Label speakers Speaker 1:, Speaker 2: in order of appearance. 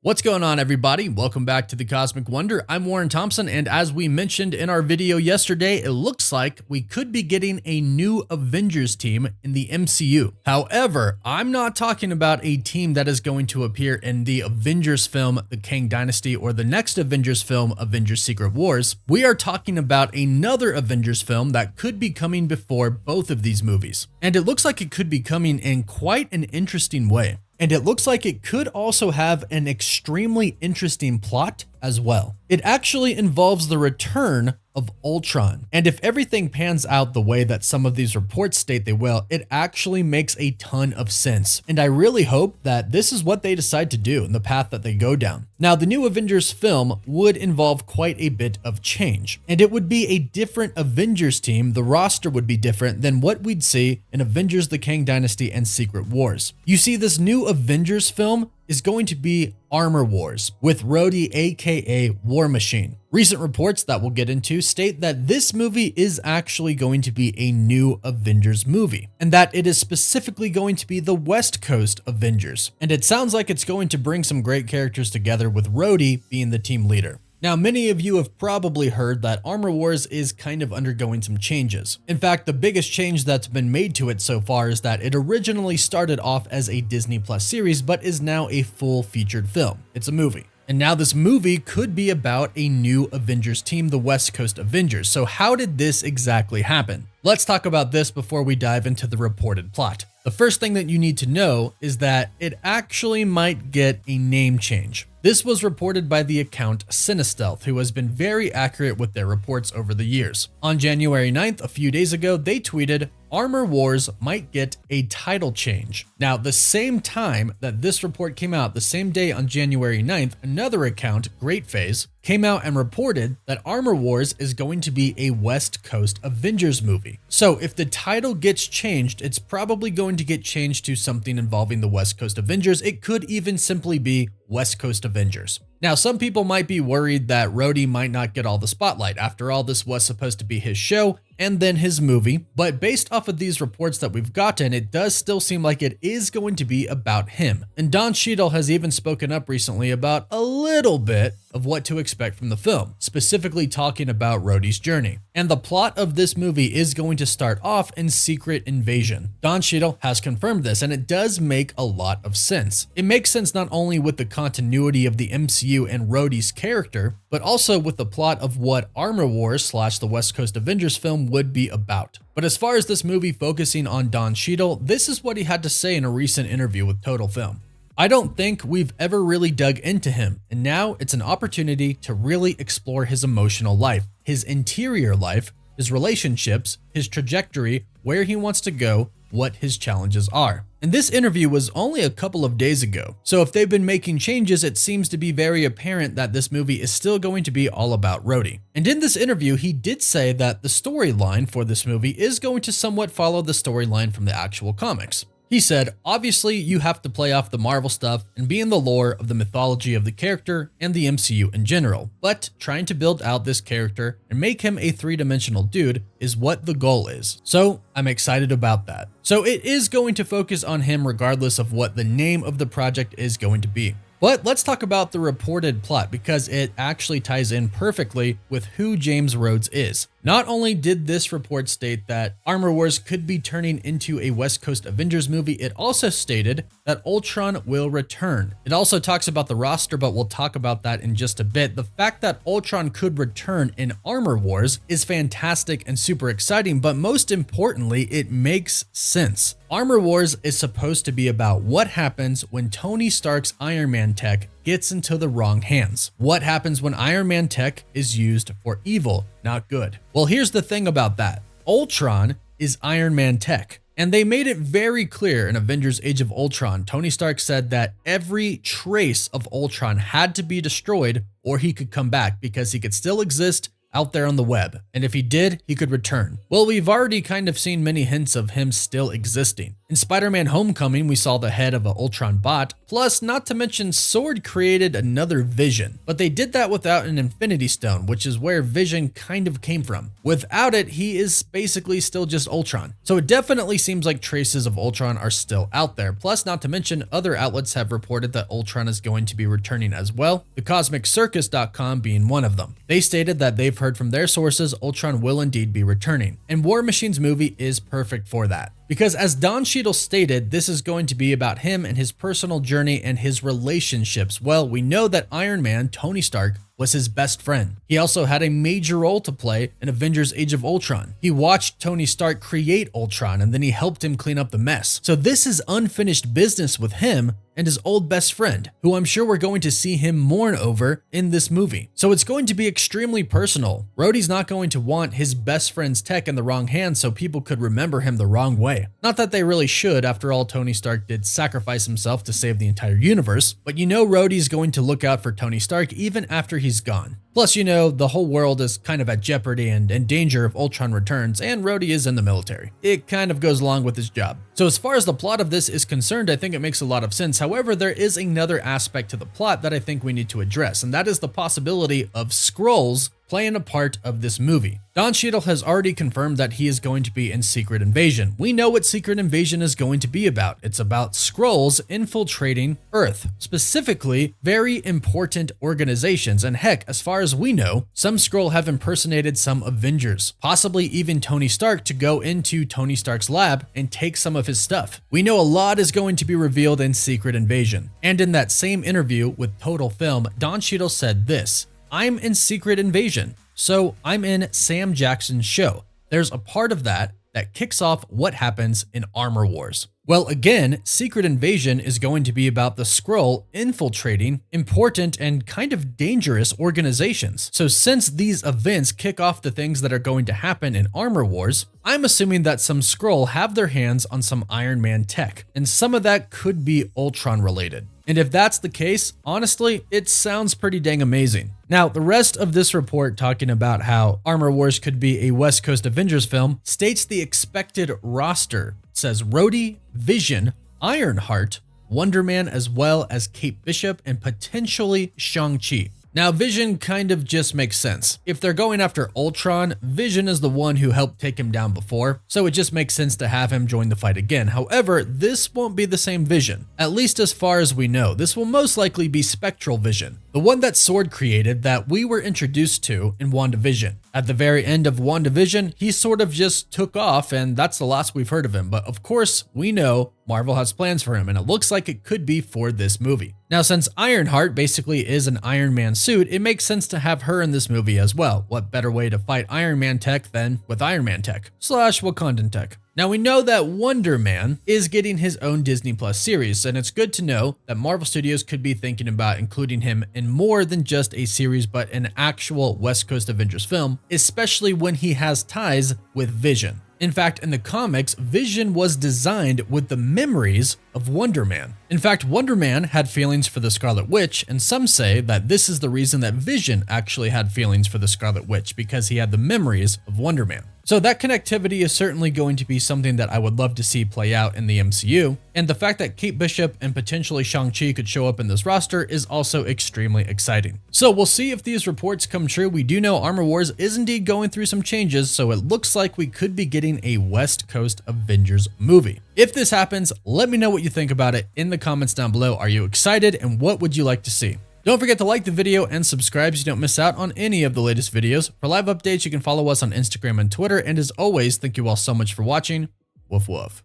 Speaker 1: What's going on, everybody? Welcome back to the Cosmic Wonder. I'm Warren Thompson, and as we mentioned in our video yesterday, it looks like we could be getting a new Avengers team in the MCU. However, I'm not talking about a team that is going to appear in the Avengers film, the Kang Dynasty, or the next Avengers film, Avengers Secret Wars. We are talking about another Avengers film that could be coming before both of these movies. And it looks like it could be coming in quite an interesting way. And it looks like it could also have an extremely interesting plot as well. It actually involves the return of ULTRON. And if everything pans out the way that some of these reports state they will, it actually makes a ton of sense. And I really hope that this is what they decide to do in the path that they go down. Now, the new Avengers film would involve quite a bit of change, and it would be a different Avengers team. The roster would be different than what we'd see in Avengers, the Kang Dynasty, and Secret Wars. You see, this new Avengers film is going to be Amor Wars with Rhodey, aka War Machine. Recent reports that we'll get into state that this movie is actually going to be a new Avengers movie, and that it is specifically going to be the West Coast Avengers. And it sounds like it's going to bring some great characters together, with Rhodey being the team leader. Now, many of you have probably heard that Amor Wars is kind of undergoing some changes. In fact, the biggest change that's been made to it so far is that it originally started off as a Disney Plus series, but is now a full featured film. It's a movie. And now this movie could be about a new Avengers team, the West Coast Avengers. So how did this exactly happen? Let's talk about this before we dive into the reported plot. The first thing that you need to know is that it actually might get a name change. This was reported by the account Cinestealth, who has been very accurate with their reports over the years. On January 9th, a few days ago, they tweeted, Amor Wars might get a title change. Now, the same time that this report came out, the same day on January 9th, another account, Great Phase, came out and reported that Amor Wars is going to be a West Coast Avengers movie. So if the title gets changed, it's probably going to get changed to something involving the West Coast Avengers. It could even simply be West Coast Avengers. Now, some people might be worried that Rhodey might not get all the spotlight. After all, this was supposed to be his show and then his movie, but based off of these reports that we've gotten, it does still seem like it is going to be about him. And Don Cheadle has even spoken up recently about a little bit of what to expect from the film, specifically talking about Rhodey's journey. And the plot of this movie is going to start off in Secret Invasion. Don Cheadle has confirmed this, and it does make a lot of sense. It makes sense not only with the continuity of the MCU and Rhodey's character, but also with the plot of what Amor Wars / the West Coast Avengers film would be about. But as far as this movie focusing on Don Cheadle, this is what he had to say in a recent interview with Total Film. I don't think we've ever really dug into him, and now it's an opportunity to really explore his emotional life, his interior life, his relationships, his trajectory, where he wants to go, what his challenges are. And this interview was only a couple of days ago, so if they've been making changes, it seems to be very apparent that this movie is still going to be all about Rhodey. And in this interview, he did say that the storyline for this movie is going to somewhat follow the storyline from the actual comics. He said, obviously you have to play off the Marvel stuff and be in the lore of the mythology of the character and the MCU in general, but trying to build out this character and make him a three-dimensional dude is what the goal is. So I'm excited about that. So it is going to focus on him regardless of what the name of the project is going to be. But let's talk about the reported plot, because it actually ties in perfectly with who James Rhodes is. Not only did this report state that Amor Wars could be turning into a West Coast Avengers movie, it also stated that ULTRON will return. It also talks about the roster, but we'll talk about that in just a bit. The fact that ULTRON could return in Amor Wars is fantastic and super exciting, but most importantly, it makes sense. Amor Wars is supposed to be about what happens when Tony Stark's Iron Man tech gets into the wrong hands. What happens when Iron Man tech is used for evil, not good? Well, here's the thing about that. ULTRON is Iron Man tech. And they made it very clear in Avengers Age of Ultron. Tony Stark said that every trace of ULTRON had to be destroyed or he could come back, because he could still exist out there on the web. And if he did, he could return. Well, we've already kind of seen many hints of him still existing. In Spider-Man Homecoming, we saw the head of an Ultron bot, plus not to mention Sword created another Vision, but they did that without an Infinity Stone, which is where Vision kind of came from. Without it, he is basically still just Ultron. So it definitely seems like traces of Ultron are still out there, plus not to mention other outlets have reported that Ultron is going to be returning as well, thecosmiccircus.com being one of them. They stated that they've heard from their sources Ultron will indeed be returning, and War Machine's movie is perfect for that. Because as Don Cheadle stated, this is going to be about him and his personal journey and his relationships. Well, we know that Iron Man, Tony Stark, was his best friend. He also had a major role to play in Avengers Age of Ultron. He watched Tony Stark create Ultron and then he helped him clean up the mess. So this is unfinished business with him and his old best friend, who I'm sure we're going to see him mourn over in this movie. So it's going to be extremely personal. Rhodey's not going to want his best friend's tech in the wrong hands so people could remember him the wrong way. Not that they really should, after all, Tony Stark did sacrifice himself to save the entire universe, but you know Rhodey's going to look out for Tony Stark even after he's gone. Plus, you know, the whole world is kind of at jeopardy and in danger if Ultron returns, and Rhodey is in the military. It kind of goes along with his job. So as far as the plot of this is concerned, I think it makes a lot of sense. However, there is another aspect to the plot that I think we need to address, and that is the possibility of Skrulls playing a part of this movie. Don Cheadle has already confirmed that he is going to be in Secret Invasion. We know what Secret Invasion is going to be about. It's about Skrulls infiltrating Earth, specifically very important organizations. And heck, as far as we know, some Skrull have impersonated some Avengers, possibly even Tony Stark, to go into Tony Stark's lab and take some of his stuff. We know a lot is going to be revealed in Secret Invasion. And in that same interview with Total Film, Don Cheadle said this: "I'm in Secret Invasion, so I'm in Sam Jackson's show. There's a part of that kicks off what happens in Armor Wars." Well, again, Secret Invasion is going to be about the Skrull infiltrating important and kind of dangerous organizations. So since these events kick off the things that are going to happen in Armor Wars, I'm assuming that some Skrull have their hands on some Iron Man tech, and some of that could be Ultron related. And if that's the case, honestly, it sounds pretty dang amazing. Now, the rest of this report talking about how Armor Wars could be a West Coast Avengers film states the expected roster. It says Rhodey, Vision, Ironheart, Wonder Man, as well as Kate Bishop, and potentially Shang-Chi. Now, Vision kind of just makes sense. If they're going after Ultron, Vision is the one who helped take him down before, so it just makes sense to have him join the fight again. However, this won't be the same Vision. At least as far as we know, this will most likely be Spectral Vision, the one that Sword created that we were introduced to in WandaVision. At the very end of WandaVision, he sort of just took off, and that's the last we've heard of him. But of course, we know Marvel has plans for him, and it looks like it could be for this movie. Now, since Ironheart basically is an Iron Man suit, it makes sense to have her in this movie as well. What better way to fight Iron Man tech than with Iron Man tech / Wakandan tech? Now, we know that Wonder Man is getting his own Disney Plus series, and it's good to know that Marvel Studios could be thinking about including him in more than just a series, but an actual West Coast Avengers film, especially when he has ties with Vision. In fact, in the comics, Vision was designed with the memories of Wonder Man. In fact, Wonder Man had feelings for the Scarlet Witch, and some say that this is the reason that Vision actually had feelings for the Scarlet Witch, because he had the memories of Wonder Man. So that connectivity is certainly going to be something that I would love to see play out in the MCU, and the fact that Kate Bishop and potentially Shang-Chi could show up in this roster is also extremely exciting. So we'll see if these reports come true. We do know Armor Wars is indeed going through some changes, so it looks like we could be getting a West Coast Avengers movie. If this happens, let me know what you think about it in the comments down below. Are you excited, and what would you like to see? Don't forget to like the video and subscribe so you don't miss out on any of the latest videos. For live updates, you can follow us on Instagram and Twitter. And as always, thank you all so much for watching. Woof woof.